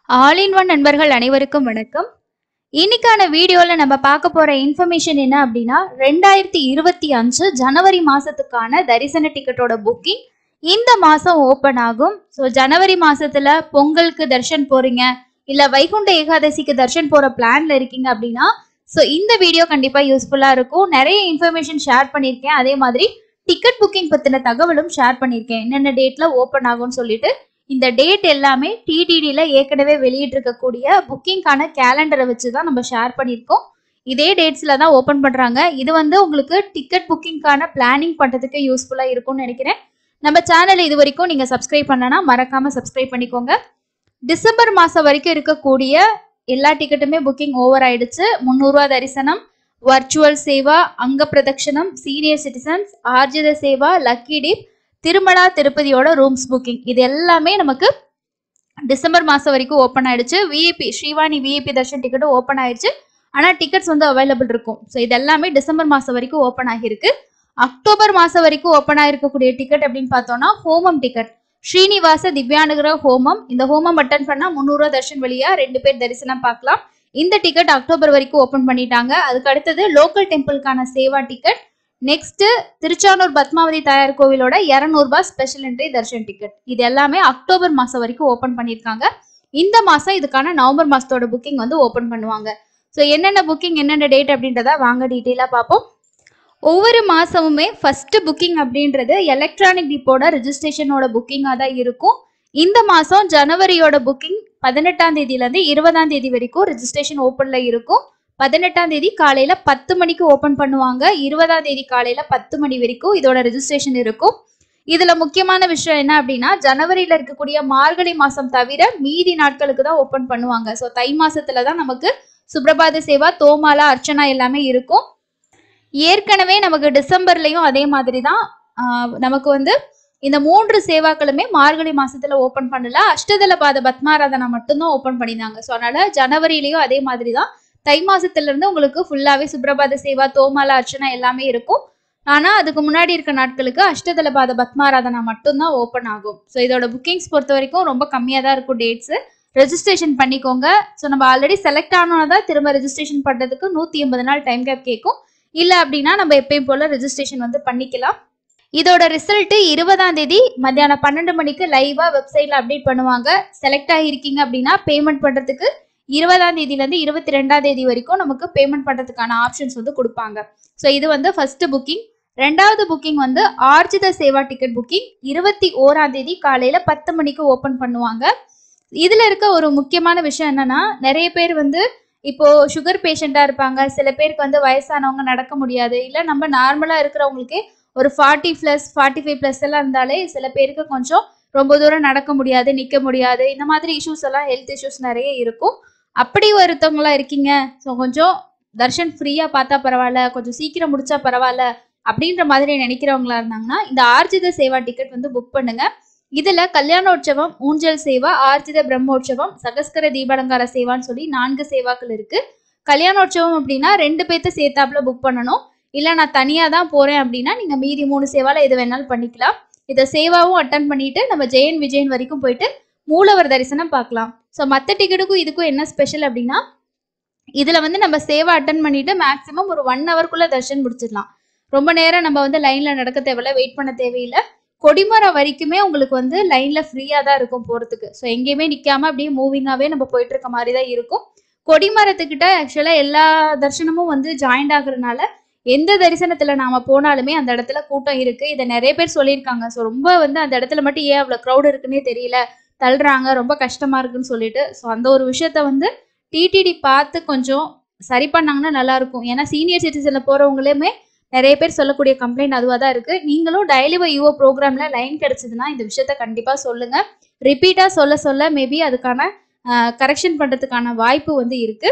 All in one நண்பர்கள் அனைவருக்கும் வணக்கம். இன்னைக்கான வீடியோல நம்ம பார்க்க போற இன்ஃபர்மேஷன் என்ன அப்படின்னா 2025 ஜனவரி மாசத்துக்கான தரிசன டிக்கெட்டோட புக்கிங் இந்த மாசம் ஓபன் ஆகும். ஸோ ஜனவரி மாசத்துல பொங்கலுக்கு தர்ஷன் போறீங்க இல்ல வைகுண்ட ஏகாதசிக்கு தர்ஷன் போற பிளான்ல இருக்கீங்க அப்படின்னா ஸோ இந்த வீடியோ கண்டிப்பா யூஸ்ஃபுல்லா இருக்கும். நிறைய இன்ஃபர்மேஷன் ஷேர் பண்ணியிருக்கேன். அதே மாதிரி டிக்கெட் புக்கிங் பத்தின தகவலும் ஷேர் பண்ணியிருக்கேன். என்னென்ன டேட்ல ஓபன் ஆகும்னு சொல்லிட்டு இந்த டேட் எல்லாமே டிடிடில ஏற்கனவே வெளியிட்டு இருக்கக்கூடிய புக்கிங்கான கேலண்டரை வச்சு தான் நம்ம ஷேர் பண்ணியிருக்கோம். இதே டேட்ஸ்ல தான் ஓபன் பண்றாங்க. இது வந்து உங்களுக்கு டிக்கெட் புக்கிங்கான பிளானிங் பண்றதுக்கு யூஸ்ஃபுல்லா இருக்கும்னு நினைக்கிறேன். நம்ம சேனல் இது வரைக்கும் நீங்க சப்ஸ்கிரைப் பண்ணனா மறக்காம சப்ஸ்கிரைப் பண்ணிக்கோங்க. டிசம்பர் மாசம் வரைக்கும் இருக்கக்கூடிய எல்லா டிக்கெட்டுமே புக்கிங் ஓவர் ஆயிடுச்சு. 300 ரூபா தரிசனம், வர்ச்சுவல் சேவா, அங்க பிரதட்சணம், சீனியர் சிட்டிசன்ஸ், ஆர்ஜித சேவா, லக்கி டிப், திருமலா திருப்பதியோட ரூம்ஸ் புக்கிங் இது எல்லாமே நமக்கு டிசம்பர் மாசம் வரைக்கும் ஓப்பன் ஆயிடுச்சு. விஐபி ஸ்ரீவாணி விஐபி தர்ஷன் டிக்கெட்டும் ஓப்பன் ஆயிடுச்சு. ஆனால் டிக்கெட்ஸ் வந்து அவைலபிள் இருக்கும். ஸோ இது எல்லாமே டிசம்பர் மாசம் வரைக்கும் ஓப்பன் ஆகியிருக்கு. அக்டோபர் மாசம் வரைக்கும் ஓப்பன் ஆகிருக்கக்கூடிய டிக்கெட் அப்படின்னு பார்த்தோம்னா ஹோமம் டிக்கெட், ஸ்ரீனிவாச திவ்யானுகிரக ஹோமம். இந்த ஹோமம் அட்டன் பண்ணா 300 ரூபா தர்ஷன் வழியா 2 பேர் தரிசனம் பார்க்கலாம். இந்த டிக்கெட் அக்டோபர் வரைக்கும் ஓப்பன் பண்ணிட்டாங்க. அதுக்கு அடுத்தது லோக்கல் டெம்பிளுக்கான சேவா டிக்கெட். நெக்ஸ்ட் திருச்சானூர் பத்மாவதி தாயார் கோவிலோட 200 ரூபாய் ஸ்பெஷல் என்ட்ரி தர்ஷன் டிக்கெட். இது எல்லாமே அக்டோபர் மாசம் வரைக்கும் ஓபன் பண்ணிருக்காங்க. இந்த மாசம் இதுக்கான நவம்பர் மாசத்தோட புக்கிங் வந்து ஓபன் பண்ணுவாங்க. ஸோ என்னென்ன புக்கிங் என்னென்ன டேட் அப்படின்றத வாங்க டீட்டெயிலா பார்ப்போம். ஒவ்வொரு மாசமுமே ஃபர்ஸ்ட் புக்கிங் அப்படின்றது எலக்ட்ரானிக் டிப்போட ரெஜிஸ்ட்ரேஷனோட புக்கிங்காக தான் இருக்கும். இந்த மாசம் ஜனவரியோட புக்கிங் 18ஆம் தேதியில இருந்து 20ஆம் தேதி வரைக்கும் ரெஜிஸ்ட்ரேஷன் ஓப்பன்ல இருக்கும். 18ஆம் தேதி காலையில 10 மணிக்கு ஓபன் பண்ணுவாங்க. 20ஆம் தேதி காலையில 10 மணி வரைக்கும் இதோட ரெஜிஸ்ட்ரேஷன் இருக்கும். இதுல முக்கியமான விஷயம் என்ன அப்படின்னா ஜனவரியில இருக்கக்கூடிய மார்கழி மாசம் தவிர மீதி நாட்களுக்கு தான் ஓபன் பண்ணுவாங்க. ஸோ தை மாசத்துல தான் நமக்கு சுப்ரபாத சேவா, தோமாலா, அர்ச்சனா எல்லாமே இருக்கும். ஏற்கனவே நமக்கு டிசம்பர்லயும் அதே மாதிரி தான் நமக்கு வந்து இந்த 3 சேவாக்களுமே மார்கழி மாசத்துல ஓபன் பண்ணல. அஷ்டதல பாத பத்மாராதனா மட்டும்தான் ஓபன் பண்ணியிருந்தாங்க. ஸோ அதனால ஜனவரியிலயும் அதே மாதிரி தான் தை மாசத்துல இருந்து உங்களுக்கு ஃபுல்லாவே சுப்ரபாத சேவா, தோமாலா, அர்ச்சனா எல்லாமே இருக்கும். ஆனா அதுக்கு முன்னாடி இருக்க நாட்களுக்கு அஷ்டதல பாத பத்மாராதனா மட்டும்தான் ஓப்பன் ஆகும். ஸோ இதோட புக்கிங்ஸ் பொறுத்த வரைக்கும் ரொம்ப கம்மியா தான் இருக்கும் டேட்ஸ். ரெஜிஸ்ட்ரேஷன் பண்ணிக்கோங்க. ஸோ நம்ம ஆல்ரெடி செலக்ட் ஆனோன்னா திரும்ப ரெஜிஸ்ட்ரேஷன் பண்றதுக்கு 180 நாள் டைம் கேப் கேட்கும். இல்லை அப்படின்னா நம்ம எப்பயும் போல ரெஜிஸ்ட்ரேஷன் வந்து பண்ணிக்கலாம். இதோட ரிசல்ட் 20ஆம் தேதி மத்தியானம் 12 மணிக்கு லைவா வெப்சைட்ல அப்டேட் பண்ணுவாங்க. செலக்ட் ஆகிருக்கீங்க அப்படின்னா பேமெண்ட் பண்றதுக்கு 20ஆம் தேதியிலேருந்து 22ஆம் தேதி வரைக்கும் நமக்கு பேமெண்ட் பண்ணுறதுக்கான ஆப்ஷன்ஸ் வந்து கொடுப்பாங்க. ஸோ இது வந்து ஃபர்ஸ்ட் புக்கிங். ரெண்டாவது புக்கிங் வந்து ஆர்ஜித சேவா டிக்கெட் புக்கிங் 21ஆம் தேதி காலையில் 10 மணிக்கு ஓப்பன் பண்ணுவாங்க. இதில் இருக்க ஒரு முக்கியமான விஷயம் என்னன்னா நிறைய பேர் வந்து இப்போ சுகர் பேஷண்ட்டாக இருப்பாங்க. சில பேருக்கு வந்து வயசானவங்க நடக்க முடியாது. இல்லை நம்ம நார்மலாக இருக்கிறவங்களுக்கே ஒரு 40+ 45+ எல்லாம் இருந்தாலே சில பேருக்கு கொஞ்சம் ரொம்ப தூரம் நடக்க முடியாது, நிற்க முடியாது. இந்த மாதிரி இஷ்யூஸ் எல்லாம் ஹெல்த் இஷ்யூஸ் நிறைய இருக்கும். அப்படி ஒருத்தவங்களா இருக்கீங்க, ஸோ கொஞ்சம் தர்ஷன் ஃப்ரீயா பார்த்தா பரவாயில்ல, கொஞ்சம் சீக்கிரம் முடிச்சா பரவாயில்ல அப்படின்ற மாதிரி நினைக்கிறவங்களா இருந்தாங்கன்னா இந்த ஆர்ஜித சேவா டிக்கெட் வந்து புக் பண்ணுங்க. இதுல கல்யாணோற்சவம், ஊஞ்சல் சேவா, ஆர்ஜித பிரம்மோற்சவம், சகஸ்கர தீபாலங்கார சேவான்னு சொல்லி 4 சேவாக்கள் இருக்கு. கல்யாணோற்சவம் அப்படின்னா 2 பேர்த்த சேர்த்தாப்புல புக் பண்ணணும். இல்லை நான் தனியா தான் போறேன் அப்படின்னா நீங்க மீதி 3 சேவால எது வேணாலும் பண்ணிக்கலாம். இதை சேவாவும் அட்டன் பண்ணிட்டு நம்ம ஜெயன் விஜயன் வரைக்கும் போயிட்டு மூலவர் தரிசனம் பார்க்கலாம். ஸோ மற்ற டிக்கெட்டுக்கும் இதுக்கும் என்ன ஸ்பெஷல் அப்படின்னா இதுல வந்து நம்ம சேவை அட்டன் பண்ணிட்டு மேக்ஸிமம் ஒரு 1 ஹவர்க்குள்ள தர்ஷன் முடிச்சிடலாம். ரொம்ப நேரம் நம்ம வந்து லைன்ல நடக்க தேவையில்ல, வெயிட் பண்ண தேவையில்லை. கொடிமரம் வரைக்குமே உங்களுக்கு வந்து லைன்ல ஃப்ரீயா தான் இருக்கும் போறதுக்கு. ஸோ எங்கேயுமே நிக்காம அப்படியே மூவிங்காவே நம்ம போயிட்டு இருக்க மாதிரி தான் இருக்கும். கொடிமரத்துக்கிட்ட ஆக்சுவலா எல்லா தர்ஷனமும் வந்து ஜாயிண்ட் ஆகுறதுனால எந்த தரிசனத்துல நாம போனாலுமே அந்த இடத்துல கூட்டம் இருக்கு. இதை நிறைய பேர் சொல்லியிருக்காங்க. ஸோ ரொம்ப வந்து அந்த இடத்துல மட்டும் ஏன் அவ்வளவு க்ரௌட் இருக்குன்னே தெரியல, தள்ளுறாங்க, ரொம்ப கஷ்டமா இருக்குன்னு சொல்லிட்டு. ஸோ அந்த ஒரு விஷயத்த வந்து டிடிடி பார்த்து கொஞ்சம் சரி பண்ணாங்கன்னா நல்லா இருக்கும். ஏன்னா சீனியர் சிட்டிசன்ல போறவங்களுமே நிறைய பேர் சொல்லக்கூடிய கம்ப்ளைண்ட் அதுவாக தான் இருக்கு. நீங்களும் டெய்லி யுவோ ப்ரோக்ராம்ல லைன் கிடைச்சதுன்னா இந்த விஷயத்த கண்டிப்பா சொல்லுங்க. ரிப்பீட்டா சொல்ல சொல்ல மேபி அதுக்கான கரெக்ஷன் பண்றதுக்கான வாய்ப்பு வந்து இருக்கு.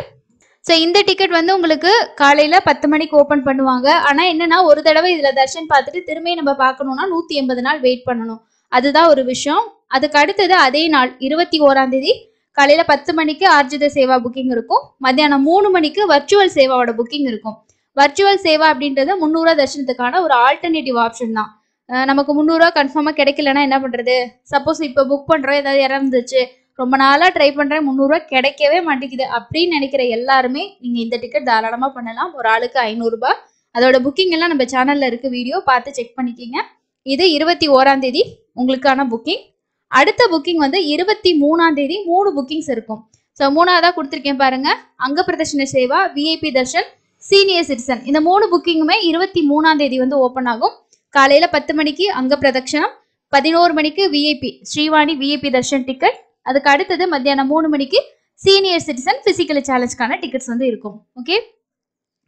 ஸோ இந்த டிக்கெட் வந்து உங்களுக்கு காலையில 10 மணிக்கு ஓப்பன் பண்ணுவாங்க. ஆனா என்னன்னா ஒரு தடவை இதுல தர்ஷன் பார்த்துட்டு திரும்பி நம்ம பார்க்கணும்னா 180 நாள் வெயிட் பண்ணணும். அதுதான் ஒரு விஷயம். அதுக்கு அடுத்தது அதே நாள் 21ஆம் தேதி காலையில 10 மணிக்கு ஆர்ஜித சேவா புக்கிங் இருக்கும். மத்தியானம் 3 மணிக்கு வர்ச்சுவல் சேவாவோட புக்கிங் இருக்கும். வர்ச்சுவல் சேவா அப்படின்றது 300 ரூபா தர்ஷனத்துக்கான ஒரு ஆல்டர்னேட்டிவ் ஆப்ஷன் தான். நமக்கு 300 ரூபா கன்ஃபார்மா கிடைக்கலன்னா என்ன பண்றது? சப்போஸ் இப்போ புக் பண்றோம், ஏதாவது இறந்துச்சு, ரொம்ப நாளா ட்ரை பண்றேன் 300 ரூபாய் கிடைக்கவே மாட்டேங்குது அப்படின்னு நினைக்கிற எல்லாருமே நீங்க இந்த டிக்கெட் தாராளமா பண்ணலாம். ஒரு ஆளுக்கு 500 ரூபாய். அதோட புக்கிங் எல்லாம் நம்ம சேனல்ல இருக்கு, வீடியோ பார்த்து செக் பண்ணிக்கிங்க. இது 21ஆம் தேதி உங்களுக்கான புக்கிங். அடுத்த புக்கிங் வந்து 23ஆம் தேதி 3 புக்கிங்ஸ் இருக்கும். ஸோ 3ஆவதா கொடுத்துருக்கேன் பாருங்க, அங்க பிரதர்ஷன சேவா, விஐபி தர்ஷன், சீனியர் சிட்டிசன். இந்த 3 புக்கிங்குமே 23ஆம் தேதி வந்து ஓப்பன் ஆகும். காலையில 10 மணிக்கு அங்க பிரதட்சணம், 11 மணிக்கு VIP Srivani VIP Darshan ticket. அதுக்கு அடுத்தது மத்தியானம் 3 மணிக்கு சீனியர் சிட்டிசன் பிசிக்கல் சேலஞ்சுக்கான டிக்கெட்ஸ் வந்து இருக்கும். ஓகே,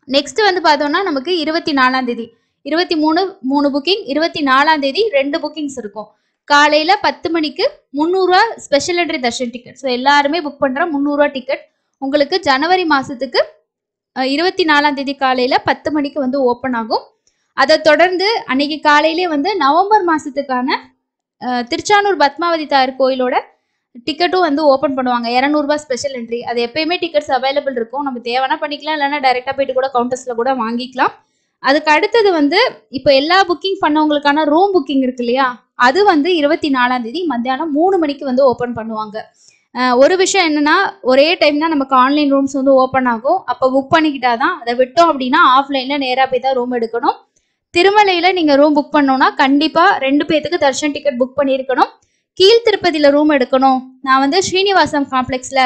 நெக்ஸ்ட் வந்து பார்த்தோம்னா நமக்கு 24ஆம் தேதி 3 புக்கிங், 24ஆம் தேதி 2 புக்கிங்ஸ் இருக்கும். காலையில 10 மணிக்கு 300 ரூபா special entry Darshan ticket. So எல்லாருமே புக் பண்ற 300 ரூபா டிக்கெட் உங்களுக்கு ஜனவரி மாசத்துக்கு 24ஆம் தேதி காலையில 10 மணிக்கு வந்து ஓப்பன் ஆகும். அதை தொடர்ந்து அன்னைக்கு காலையிலே வந்து நவம்பர் மாசத்துக்கான திருச்சானூர் பத்மாவதி தாயார் கோயிலோட டிக்கெட்டும் வந்து ஓப்பன் பண்ணுவாங்க. 200 ரூபாய் ஸ்பெஷல் என்ட்ரி. அது எப்பயுமே டிக்கெட்ஸ் அவைலபிள் இருக்கும். நம்ம தேவைன்னா பண்ணிக்கலாம், இல்லைன்னா டைரெக்டாக போயிட்டு கூட கவுண்டர்ஸ்ல கூட வாங்கிக்கலாம். அதுக்கு அடுத்தது வந்து இப்போ எல்லா புக்கிங் பண்ணவங்களுக்கான ரூம் புக்கிங் இருக்கு இல்லையா, அது வந்து 24ஆம் தேதி மத்தியானம் 3 மணிக்கு வந்து ஓப்பன் பண்ணுவாங்க. ஒரு விஷயம் என்னன்னா, ஒரே டைம் தான் நமக்கு ஆன்லைன் ரூம்ஸ் வந்து ஓப்பன் ஆகும். அப்போ புக் பண்ணிக்கிட்டாதான். அதை விட்டோம் அப்படின்னா ஆஃப்லைன்ல நேராக போய் தான் ரூம் எடுக்கணும். திருமலையில நீங்க ரூம் புக் பண்ணோம்னா கண்டிப்பா 2 பேத்துக்கு தர்ஷன் டிக்கெட் புக் பண்ணியிருக்கணும். கீழ் திருப்பதியில ரூம் எடுக்கணும், நான் வந்து ஸ்ரீனிவாசம் காம்ப்ளெக்ஸ்ல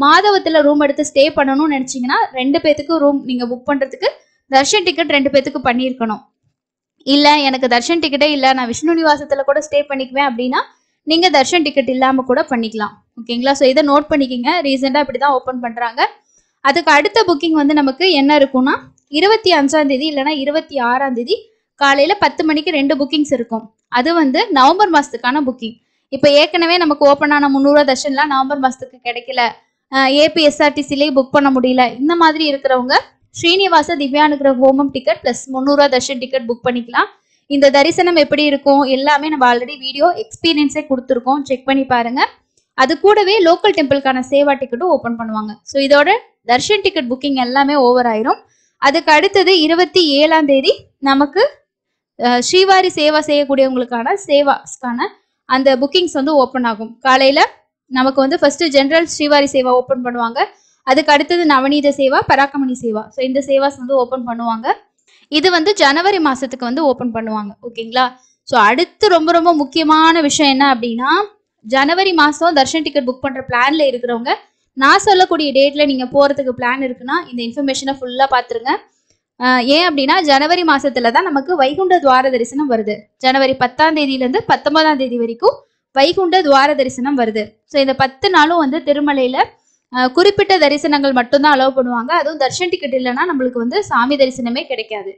மாதவத்துல ரூம் எடுத்து ஸ்டே பண்ணணும்னு நினைச்சீங்கன்னா 2 பேத்துக்கு ரூம் நீங்க புக் பண்றதுக்கு தர்ஷன் டிக்கெட் 2 பேத்துக்கு பண்ணியிருக்கணும். இல்ல எனக்கு தர்ஷன் டிக்கெட்டே இல்ல, நான் விஷ்ணு நிவாசத்துல கூட ஸ்டே பண்ணிக்குவேன் அப்படின்னா நீங்க தர்ஷன் டிக்கெட் இல்லாம கூட பண்ணிக்கலாம். ஓகேங்களா, ஸோ இதை நோட் பண்ணிக்கிங்க. ரீசெண்டா இப்படிதான் ஓப்பன் பண்றாங்க. அதுக்கு அடுத்த புக்கிங் வந்து நமக்கு என்ன இருக்கும்னா 25ஆம் தேதி இல்லைன்னா 26ஆம் தேதி காலையில 10 மணிக்கு 2 புக்கிங்ஸ் இருக்கும். அது வந்து நவம்பர் மாசத்துக்கான புக்கிங். இப்போ ஏற்கனவே நமக்கு ஓப்பன் ஆன 300 ரூபா தர்ஷன்லாம் நவம்பர் மாசத்துக்கு கிடைக்கல, ஏபிஎஸ்ஆர்டிசிலேயே புக் பண்ண முடியல, இந்த மாதிரி இருக்கிறவங்க ஸ்ரீனிவாச திவ்யானுகிரக ஹோமம் டிக்கெட் பிளஸ் 300 ரூபா தர்ஷன் டிக்கெட் புக் பண்ணிக்கலாம். இந்த தரிசனம் எப்படி இருக்கும் எல்லாமே நம்ம ஆல்ரெடி வீடியோ எக்ஸ்பீரியன்ஸே கொடுத்துருக்கோம், செக் பண்ணி பாருங்க. அது கூடவே லோக்கல் டெம்பிளுக்கான சேவா டிக்கெட்டும் ஓப்பன் பண்ணுவாங்க. ஸோ இதோட தர்ஷன் டிக்கெட் புக்கிங் எல்லாமே ஓவர் ஆயிரும். அதுக்கு அடுத்தது 27ஆம் தேதி நமக்கு ஸ்ரீவாரி சேவா செய்யக்கூடியவங்களுக்கான சேவாஸ்க்கான அந்த புக்கிங்ஸ் வந்து ஓப்பன் ஆகும். காலையில நமக்கு வந்து first general Srivari Seva open பண்ணுவாங்க. அதுக்கு அடுத்தது நவநீத சேவா, பராக்கமணி சேவா. ஸோ இந்த சேவாஸ் வந்து ஓப்பன் பண்ணுவாங்க. இது வந்து ஜனவரி மாசத்துக்கு வந்து ஓப்பன் பண்ணுவாங்க. ஓகேங்களா, ஸோ அடுத்து ரொம்ப ரொம்ப முக்கியமான விஷயம் என்ன அப்படின்னா, ஜனவரி மாசம் தர்ஷன் டிக்கெட் புக் பண்ற பிளான்ல இருக்கிறவங்க நான் சொல்லக்கூடிய டேட்ல நீங்க போறதுக்கு பிளான் இருக்குன்னா இந்த இன்ஃபர்மேஷனை ஃபுல்லா பாத்துருங்க. ஏன் அப்படின்னா ஜனவரி மாசத்துல தான் நமக்கு வைகுண்ட துவார தரிசனம் வருது. ஜனவரி 10ஆம் தேதியிலேருந்து 19ஆம் தேதி வரைக்கும் வைகுண்ட துவார தரிசனம் வருது. ஸோ இந்த 10 நாளும் வந்து திருமலையில குறிப்பிட்ட தரிசனங்கள் மட்டும்தான் அலோவ் பண்ணுவாங்க. அதுவும் தர்ஷன் டிக்கெட் இல்லைன்னா நம்மளுக்கு வந்து சாமி தரிசனமே கிடைக்காது.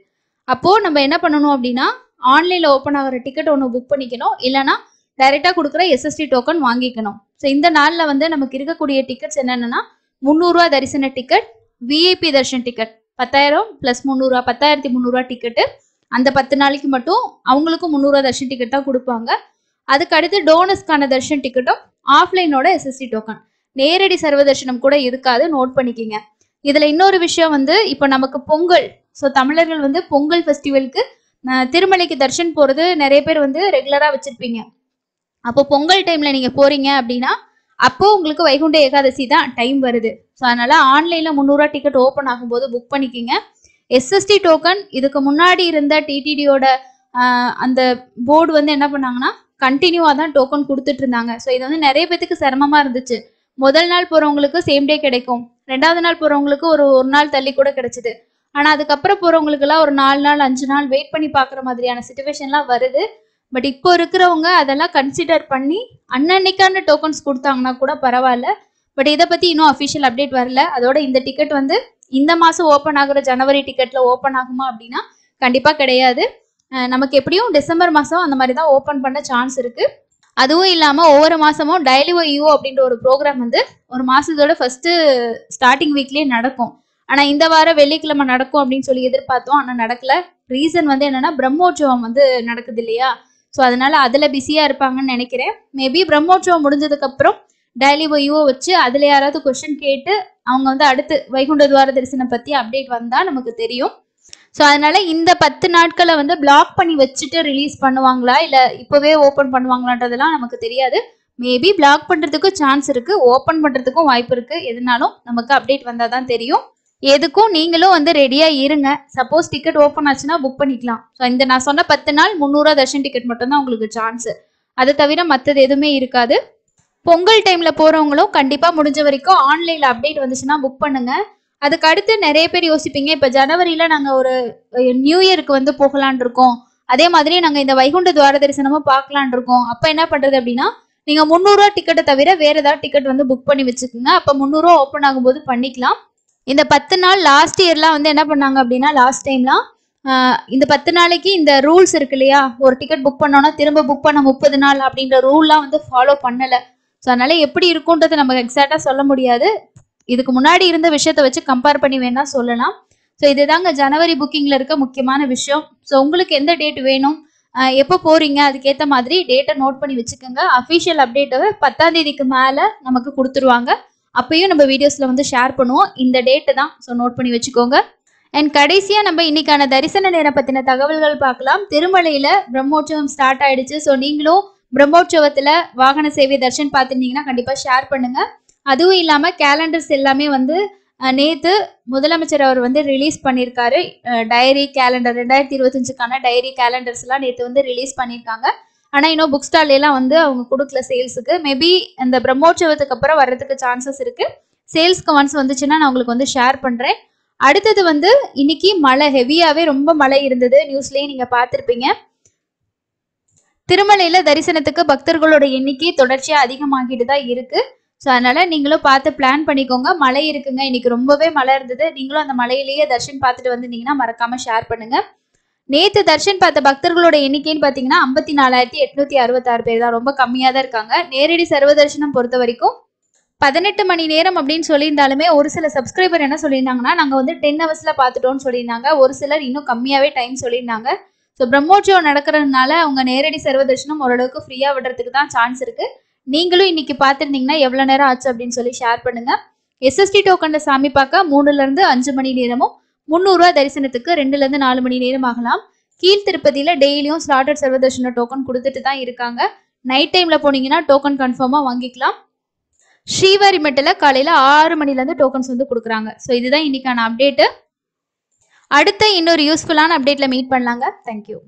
அப்போ நம்ம என்ன பண்ணணும் அப்படின்னா ஆன்லைன்ல ஓப்பன் ஆகிற டிக்கெட் ஒன்று புக் பண்ணிக்கணும், இல்லைன்னா டைரெக்டாக கொடுக்குற எஸ்எஸ்டி டோக்கன் வாங்கிக்கணும். ஸோ இந்த நாளில் வந்து நமக்கு இருக்கக்கூடிய டிக்கெட்ஸ் என்னென்னா 300 ரூபா தரிசன ticket, VIP Darshan ticket 10,000 plus 300 ரூபா 10,300 ரூபா டிக்கெட்டு. அந்த 10 நாளைக்கு மட்டும் அவங்களுக்கும் 300 ரூபா தர்ஷன் டிக்கெட் தான் கொடுப்பாங்க. அதுக்கு அடுத்து டோனஸ்க்கான தர்ஷன் டிக்கெட்டும் ஆஃப்லைனோட எஸ்எஸ்டி டோக்கன். நேரடி சர்வ தர்ஷனம் கூட இருக்காது, நோட் பண்ணிக்கிங்க. இதுல இன்னொரு விஷயம் வந்து இப்போ நமக்கு பொங்கல், ஸோ தமிழர்கள் வந்து பொங்கல் ஃபெஸ்டிவலுக்கு திருமலைக்கு தர்ஷன் போறது நிறைய பேர் வந்து ரெகுலரா வச்சிருப்பீங்க. அப்போ பொங்கல் டைம்ல நீங்க போறீங்க அப்படின்னா அப்போ உங்களுக்கு வைகுண்ட ஏகாதசி தான் டைம் வருது. ஸோ அதனால ஆன்லைன்ல 300 ரூபா டிக்கெட் ஓப்பன் ஆகும்போது புக் பண்ணிக்கிங்க. எஸ்எஸ்டி டோக்கன் இதுக்கு முன்னாடி இருந்த டிடிடியோட அந்த போர்டு வந்து என்ன பண்ணாங்கன்னா கண்டினியூவா தான் டோக்கன் கொடுத்துட்டு இருந்தாங்க. ஸோ இது வந்து நிறைய பேத்துக்கு சிரமமா இருந்துச்சு. முதல் நாள் போறவங்களுக்கு சேம் டே கிடைக்கும், 2வது நாள் போறவங்களுக்கு ஒரு நாள் தள்ளி கூட கிடைச்சது. ஆனா அதுக்கப்புறம் போறவங்களுக்கு எல்லாம் ஒரு 4 நாள் 5 நாள் வெயிட் பண்ணி பாக்குற மாதிரியான சிச்சுவேஷன்லாம் வருது. பட் இப்போ இருக்கிறவங்க அதெல்லாம் கன்சிடர் பண்ணி அன்னன்னைக்கான டோக்கன்ஸ் கொடுத்தாங்கன்னா கூட பரவாயில்ல. பட் இதை பத்தி இன்னும் அஃபிஷியல் அப்டேட் வரல. அதோட இந்த டிக்கெட் வந்து இந்த மாசம் ஓப்பன் ஆகுற ஜனவரி டிக்கெட்ல ஓப்பன் ஆகுமா அப்படின்னா கண்டிப்பா கிடையாது. நமக்கு எப்படியும் டிசம்பர் மாசம் அந்த மாதிரி தான் ஓப்பன் பண்ண சான்ஸ் இருக்கு. அதுவும் இல்லாம ஒவ்வொரு மாசமும் டைலிவோ ஈவோ அப்படின்ற ஒரு ப்ரோக்ராம் வந்து ஒரு மாசத்தோட ஃபர்ஸ்ட் ஸ்டார்டிங் வீக்லயே நடக்கும். ஆனா இந்த வாரம் வெள்ளிக்கிழமை நடக்கும் அப்படின்னு சொல்லி எதிர்பார்த்தோம், ஆனா நடக்கல. ரீசன் வந்து என்னன்னா பிரம்மோற்சவம் வந்து நடக்குது இல்லையா, ஸோ அதனால அதுல பிஸியா இருப்பாங்கன்னு நினைக்கிறேன். மேபி பிரம்மோற்சவம் முடிஞ்சதுக்கு அப்புறம் டைலிவோ ஈவோ வச்சு அதுல யாராவது கொஸ்டின் கேட்டு அவங்க வந்து அடுத்து வைகுண்ட துவார தரிசனம் பத்தி அப்டேட் வந்தா நமக்கு தெரியும். ஸோ அதனால இந்த 10 நாட்களை வந்து பிளாக் பண்ணி வச்சுட்டு ரிலீஸ் பண்ணுவாங்களா இல்ல இப்பவே ஓப்பன் பண்ணுவாங்களான்றதெல்லாம் நமக்கு தெரியாது. மேபி பிளாக் பண்றதுக்கும் சான்ஸ் இருக்கு, ஓபன் பண்றதுக்கும் வாய்ப்பு இருக்கு. எதுனாலும் நமக்கு அப்டேட் வந்தாதான் தெரியும். எதுக்கும் நீங்களும் வந்து ரெடியா இருங்க. சப்போஸ் டிக்கெட் ஓப்பன் ஆச்சுன்னா புக் பண்ணிக்கலாம். ஸோ இந்த நான் சொன்ன 10 நாள் 300 தர்ஷன் டிக்கெட் மட்டும் தான் உங்களுக்கு சான்ஸ். அதை தவிர மற்றது எதுவுமே இருக்காது. பொங்கல் டைம்ல போறவங்களும் கண்டிப்பா முடிஞ்ச வரைக்கும் ஆன்லைன்ல அப்டேட் வந்துச்சுன்னா புக் பண்ணுங்க. அதுக்கு அடுத்து நிறைய பேர் யோசிப்பீங்க, இப்ப ஜனவரியில நாங்க ஒரு நியூ இயருக்கு வந்து போகலான் இருக்கோம், அதே மாதிரி நாங்க இந்த வைகுண்ட துவார தரிசனமும் பார்க்கலான் இருக்கோம். அப்ப என்ன பண்றது அப்படின்னா, நீங்க 300 டிக்கெட்டை தவிர வேற ஏதாவது டிக்கெட் வந்து புக் பண்ணி வச்சுக்கோங்க. அப்ப 300 ஓப்பன் ஆகும்போது பண்ணிக்கலாம். இந்த 10 நாள் லாஸ்ட் இயர்லாம் வந்து என்ன பண்ணாங்க அப்படின்னா, லாஸ்ட் டைம்லாம் இந்த 10 நாளைக்கு இந்த ரூல்ஸ் இருக்கு இல்லையா, ஒரு டிக்கெட் புக் பண்ணோம்னா திரும்ப புக் பண்ண 30 நாள் அப்படின்ற ரூல்லாம் வந்து ஃபாலோ பண்ணல. ஸோ அதனால எப்படி இருக்கும்ன்றதை நம்ம எக்ஸாக்டா சொல்ல முடியாது. இதுக்கு முன்னாடி இருந்த விஷயத்தை வச்சு கம்பேர் பண்ணி வேணா சொல்லலாம். ஸோ இதுதாங்க ஜனவரி புக்கிங்ல இருக்க முக்கியமான விஷயம். ஸோ உங்களுக்கு எந்த டேட் வேணும், எப்போ போறீங்க, அதுக்கேற்ற மாதிரி டேட்டை நோட் பண்ணி வச்சுக்கோங்க. அஃபிஷியல் அப்டேட்டை 10ஆம் தேதிக்கு மேலே நமக்கு கொடுத்துருவாங்க. அப்பயும் நம்ம வீடியோஸ்ல வந்து ஷேர் பண்ணுவோம். இந்த டேட்டு தான், ஸோ நோட் பண்ணி வச்சுக்கோங்க. அண்ட் கடைசியா நம்ம இன்னைக்கான தரிசன நேரம் பத்தின தகவல்கள் பார்க்கலாம். திருமலையில பிரம்மோற்சவம் ஸ்டார்ட் ஆயிடுச்சு. ஸோ நீங்களும் பிரம்மோற்சவத்துல வாகன சேவை தர்ஷன் பார்த்துருந்தீங்கன்னா கண்டிப்பா ஷேர் பண்ணுங்க. அதுவும் இல்லாம கேலண்டர்ஸ் எல்லாமே வந்து நேத்து முதலமைச்சர் அவர் வந்து ரிலீஸ் பண்ணியிருக்காரு. டைரி கேலண்டர் 2025க்கான டைரி கேலண்டர்ஸ் எல்லாம் நேற்று வந்து ரிலீஸ் பண்ணியிருக்காங்க. ஆனா இன்னும் புக் ஸ்டால் எல்லாம் வந்து அவங்க கொடுக்கல சேல்ஸுக்கு. மேபி இந்த பிரம்மோற்சவத்துக்கு அப்புறம் வர்றதுக்கு சான்சஸ் இருக்கு. சேல்ஸ்க்கு ஒன்ஸ் வந்துச்சுன்னா நான் உங்களுக்கு வந்து ஷேர் பண்றேன். அடுத்தது வந்து இன்னைக்கு மழை, ஹெவியாவே ரொம்ப மழை இருந்தது, நியூஸ்லயே நீங்க பார்த்திருப்பீங்க. திருமலையில தரிசனத்துக்கு பக்தர்களோட எண்ணிக்கை தொடர்ச்சியா அதிகமாகிட்டு தான் இருக்கு. ஸோ அதனால நீங்களும் பார்த்து பிளான் பண்ணிக்கோங்க. மழை இருக்குங்க, இன்னைக்கு ரொம்பவே மழை இருந்தது. நீங்களும் அந்த மழையிலேயே தர்ஷன் பார்த்துட்டு வந்திருந்தீங்கன்னா மறக்காம ஷேர் பண்ணுங்க. நேத்து தர்ஷன் பார்த்த பக்தர்களோட எண்ணிக்கைன்னு பாத்தீங்கன்னா 54,866 பேர் தான், ரொம்ப கம்மியா தான் இருக்காங்க. நேரடி சர்வ தரிசனம் பொறுத்த வரைக்கும் 18 மணி நேரம் அப்படின்னு சொல்லியிருந்தாலுமே ஒரு சில சப்ஸ்கிரைபர் என்ன சொல்லியிருந்தாங்கன்னா, நாங்க வந்து 10 ஹவர்ஸ்ல பார்த்துட்டோம்னு சொல்லியிருந்தாங்க. ஒரு சிலர் இன்னும் கம்மியாவே டைம் சொல்லியிருந்தாங்க. ஸோ பிரம்மோற்சவம் நடக்கிறதுனால அவங்க நேரடி சர்வ தரிசனம் ஓரளவுக்கு ஃப்ரீயா விடுறதுக்கு தான் சான்ஸ் இருக்கு. நீங்களும் இன்னைக்கு பார்த்துருந்தீங்கன்னா எவ்வளவு நேரம் ஆச்சு அப்படின்னு சொல்லி ஷேர் பண்ணுங்க. எஸ்எஸ்டி டோக்கன்ல சாமி பார்க்க 3ல இருந்து 5 மணி நேரமும், 300 ரூபாய் தரிசனத்துக்கு 2ல இருந்து 4 மணி நேரம் ஆகலாம். கீழ் திருப்பதியில டெய்லியும் ஸ்லாட்டட் சர்வ தரிசன டோக்கன் கொடுத்துட்டு தான் இருக்காங்க. நைட் டைம்ல போனீங்கன்னா டோக்கன் கன்ஃபார்மா வாங்கிக்கலாம். ஸ்ரீவாரிமெட்டில் காலையில 6 மணில இருந்து டோக்கன்ஸ் வந்து கொடுக்குறாங்க. ஸோ இதுதான் இன்னைக்கான அப்டேட்டு. அடுத்த இன்னொரு யூஸ்ஃபுல்லான அப்டேட்ல மீட் பண்ணலாங்க. தேங்க்யூ.